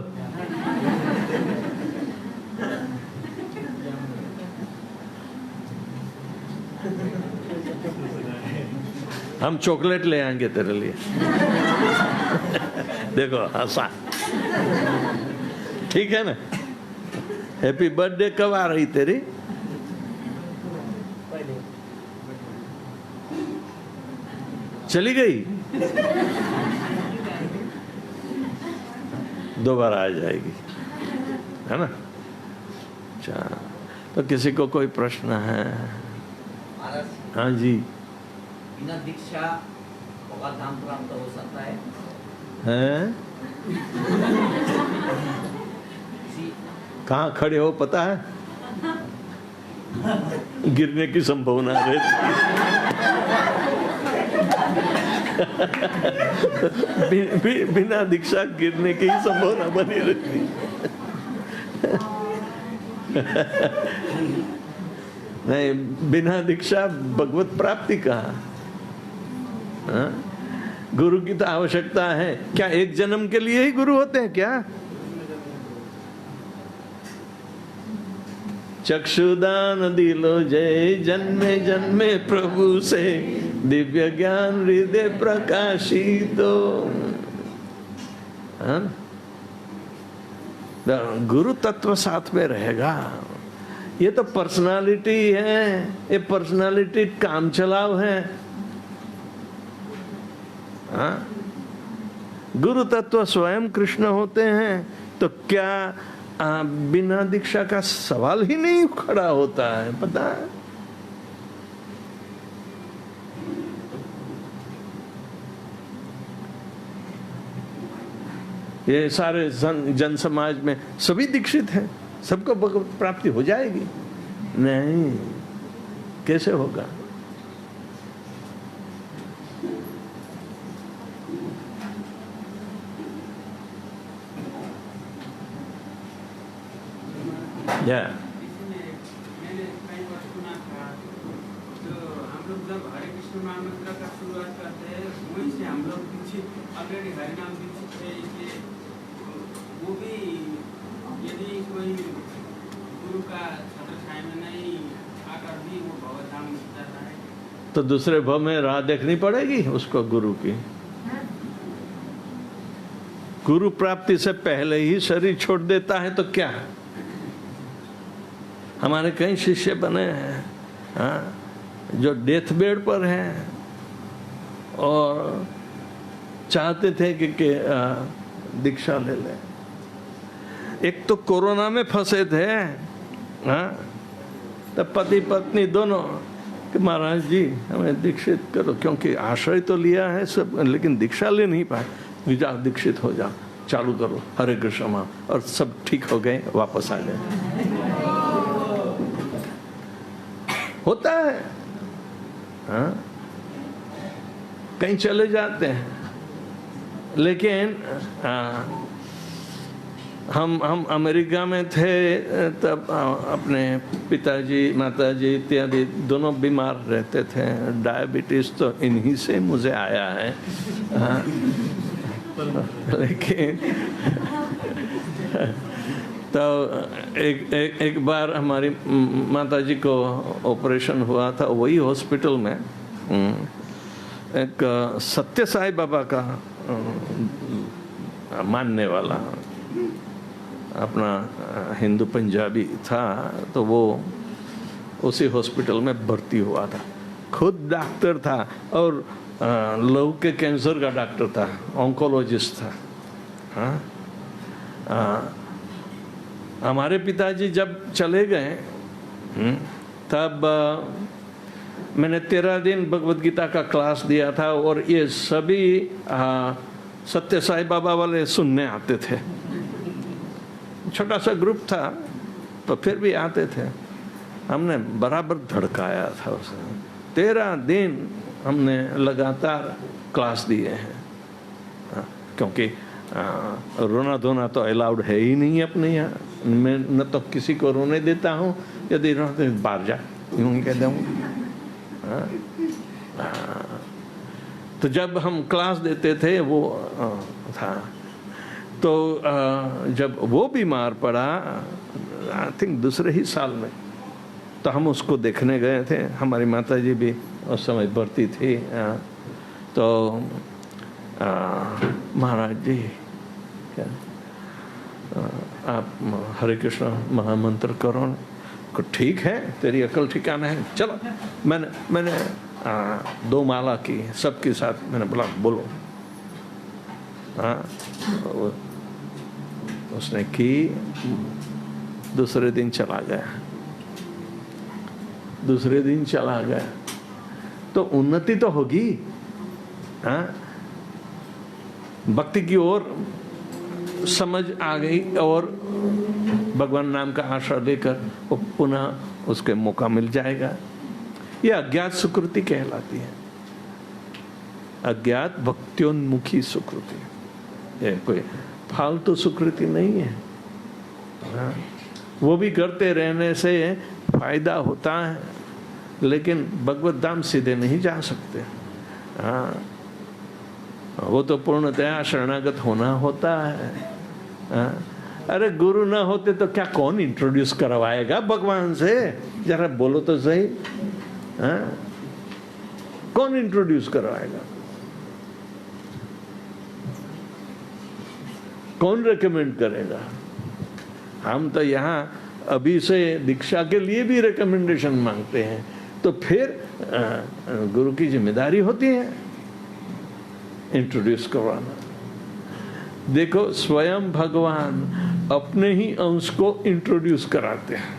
[SPEAKER 1] हम चॉकलेट ले आएंगे तेरे लिए। देखो हंसा, ठीक है ना? हैप्पी बर्थडे कब आ रही तेरी? चली गई, दोबारा आ जाएगी, है ना? अच्छा, तो किसी को कोई प्रश्न है?
[SPEAKER 3] महाराज,
[SPEAKER 1] हाँ जी।
[SPEAKER 3] बिना दीक्षा भगवत धाम प्राप्त हो सकता है?
[SPEAKER 1] हैं?
[SPEAKER 3] किसी
[SPEAKER 1] कहाँ खड़े हो पता है? गिरने की संभावना रहती बिना दीक्षा गिरने की ही संभावना बनी रहती। नहीं, बिना दीक्षा भगवत प्राप्ति कहाँ? हाँ? गुरु की तो आवश्यकता है। क्या एक जन्म के लिए ही गुरु होते हैं क्या? चक्षुदान दिलो जय, जन्मे जन्मे प्रभु से, दिव्य ज्ञान हृदय प्रकाशितो। गुरु तत्व साथ में रहेगा। ये तो पर्सनालिटी है, ये पर्सनालिटी काम चलाव है। हाँ? गुरु तत्व स्वयं कृष्ण होते हैं, तो क्या बिना दीक्षा का सवाल ही नहीं खड़ा होता है, पता है? ये सारे जन समाज में सभी दीक्षित हैं, सबको भगवत प्राप्ति हो जाएगी? नहीं, कैसे होगा?
[SPEAKER 4] मैंने कई बार सुना था, तो हम लोग जब हरे कृष्ण महामंत्र का शुरुआत करते हैं, वहीं से हम लोग दीक्षित ऑलरेडी हरिनाम दीक्षित है, इसलिए वो भी यदि कोई गुरु का छत्र छाया में नहीं आकर भी वो भवधाम जाता है,
[SPEAKER 1] तो दूसरे भव में राह देखनी पड़ेगी उसको गुरु की। गुरु प्राप्ति से पहले ही शरीर छोड़ देता है तो क्या? हमारे कई शिष्य बने हैं, हाँ, जो डेथ बेड पर हैं और चाहते थे कि दीक्षा ले लें। एक तो कोरोना में फंसे थे, हाँ, तब पति पत्नी दोनों कि महाराज जी हमें दीक्षित करो, क्योंकि आश्रय तो लिया है सब, लेकिन दीक्षा ले नहीं पाए। जाओ दीक्षित हो जाओ, चालू करो हरे कृष्ण माँ, और सब ठीक हो गए, वापस आ गए। होता है, हाँ, कहीं चले जाते हैं, लेकिन हम अमेरिका में थे तब अपने पिताजी माताजी इत्यादि दोनों बीमार रहते थे। डायबिटीज तो इन्हीं से मुझे आया है, हाँ, लेकिन तो एक बार हमारी माताजी को ऑपरेशन हुआ था, वही हॉस्पिटल में एक सत्य साई बाबा का मानने वाला अपना हिंदू पंजाबी था, तो वो उसी हॉस्पिटल में भर्ती हुआ था। खुद डॉक्टर था और लहू के कैंसर का डॉक्टर था, ऑन्कोलॉजिस्ट था। हाँ, हमारे पिताजी जब चले गए तब मैंने 13 दिन भगवत गीता का क्लास दिया था, और ये सभी सत्य साई बाबा वाले सुनने आते थे। छोटा सा ग्रुप था, तो फिर भी आते थे। हमने बराबर धड़काया था उसे। 13 दिन हमने लगातार क्लास दिए हैं, क्योंकि रोना धोना तो अलाउड है ही नहीं अपने यहाँ। मैं न तो किसी को रोने देता हूँ, यदि रोना तो बाहर जा, यूँ ही कहता हूँ। तो जब हम क्लास देते थे वो था, तो जब वो बीमार पड़ा, आई थिंक दूसरे ही साल में, तो हम उसको देखने गए थे। हमारी माताजी भी उस समय भर्ती थी। तो महाराज जी क्या आप हरे कृष्ण महामंत्र करो। को ठीक है, तेरी अकल ठिकाना है, चलो। मैंने 2 माला की सबके साथ। मैंने बोला बोलो। हाँ, उसने की, दूसरे दिन चला गया, दूसरे दिन चला गया, तो उन्नति तो होगी। हाँ, भक्ति की ओर समझ आ गई और भगवान नाम का आश्रय लेकर वो पुनः उसके मौका मिल जाएगा। ये अज्ञात सुकृति कहलाती है, अज्ञात भक्त्योन्मुखी सुकृति। ये कोई फालतू सुकृति नहीं है। हाँ, वो भी करते रहने से फायदा होता है, लेकिन भगवत धाम सीधे नहीं जा सकते। हाँ, वो तो पूर्णतया शरणागत होना होता है। हाँ, अरे गुरु ना होते तो क्या कौन इंट्रोड्यूस करवाएगा भगवान से? जरा बोलो तो सही। हाँ, कौन इंट्रोड्यूस करवाएगा? कौन रेकमेंड करेगा? हम तो यहाँ अभी से दीक्षा के लिए भी रिकमेंडेशन मांगते हैं, तो फिर गुरु की जिम्मेदारी होती है इंट्रोड्यूस करवाना। देखो, स्वयं भगवान अपने ही अंश को इंट्रोड्यूस कराते हैं,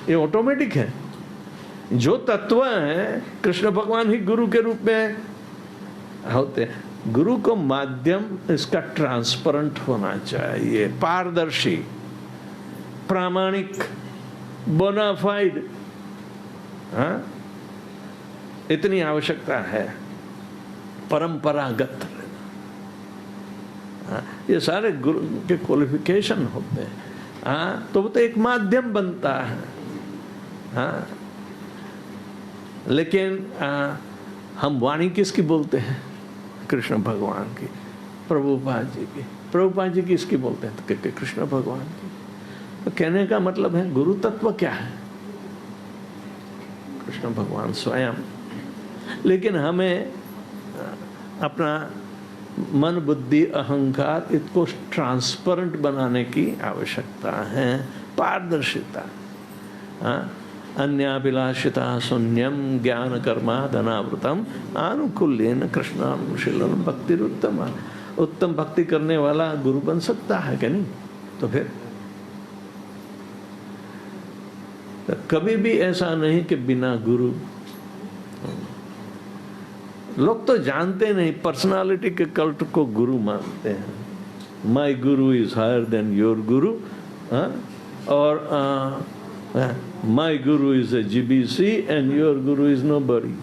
[SPEAKER 1] ये ऑटोमेटिक है। जो तत्व है कृष्ण भगवान ही गुरु के रूप में होते हैं। गुरु को माध्यम इसका ट्रांसपेरेंट होना चाहिए, पारदर्शी, प्रामाणिक, बोनाफाइड। हाँ, इतनी आवश्यकता है, परंपरागत। हाँ, ये सारे गुरु के क्वालिफिकेशन होते हैं। हाँ, तो वो तो एक माध्यम बनता है। हाँ, लेकिन हम वाणी किसकी बोलते हैं? कृष्ण भगवान की। प्रभुपाद जी की। प्रभुपाद जी किसकी बोलते हैं? तो कृष्ण भगवान की। तो कहने का मतलब है गुरु तत्व क्या है? कृष्ण भगवान स्वयं। लेकिन हमें अपना मन, बुद्धि, अहंकार इसको ट्रांसपेरेंट बनाने की आवश्यकता है, पारदर्शिता। अन्याभिलाषिता शून्यम ज्ञान कर्मा धनावृतम आनुकूल्येन कृष्णानुशीलनम भक्तिरुत्तम। उत्तम भक्ति करने वाला गुरु बन सकता है क्या? नहीं। तो फिर तो कभी भी ऐसा नहीं कि बिना गुरु। लोग तो जानते नहीं, पर्सनालिटी के कल्ट को गुरु मानते हैं। माई गुरु इज हायर देन योर गुरु, और माई गुरु is a GBC and your Guru is nobody.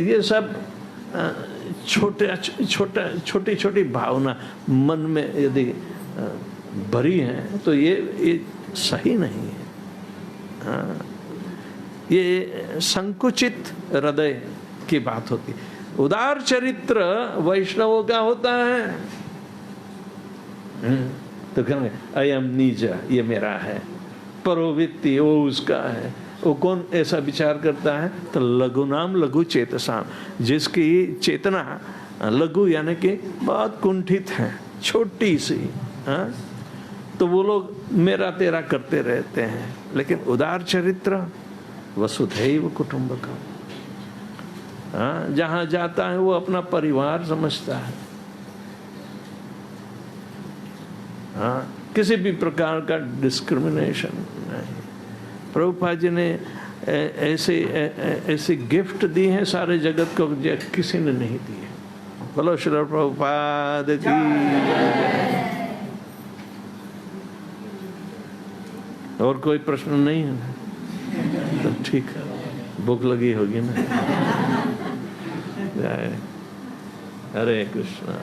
[SPEAKER 1] ये सब छोटी छोटी भावना मन में यदि भरी है तो ये सही नहीं है। हाँ, ये संकुचित हृदय की बात होती। उदार चरित्र वैष्णवों का होता है। तो कहेंगे अयम नीचा, ये मेरा है। परोवित्ति, वो उसका है। वो कौन ऐसा विचार करता है? तो लघु नाम लघु चेतसाम, जिसकी चेतना लघु यानी कि बहुत कुंठित है, छोटी सी। हाँ, तो वो लोग मेरा तेरा करते रहते हैं। लेकिन उदार चरित्र वसुधैव कुटुंबकम, हाँ, जहां जाता है वो अपना परिवार समझता है। हाँ, किसी भी प्रकार का डिस्क्रिमिनेशन नहीं। प्रभुपाद जी ने ऐसी गिफ्ट दी है सारे जगत को, किसी ने नहीं दी है। बोलो श्री प्रभुपाद की। और कोई प्रश्न नहीं है? तो ठीक है, भूख लगी होगी ना। जय हरे कृष्णा।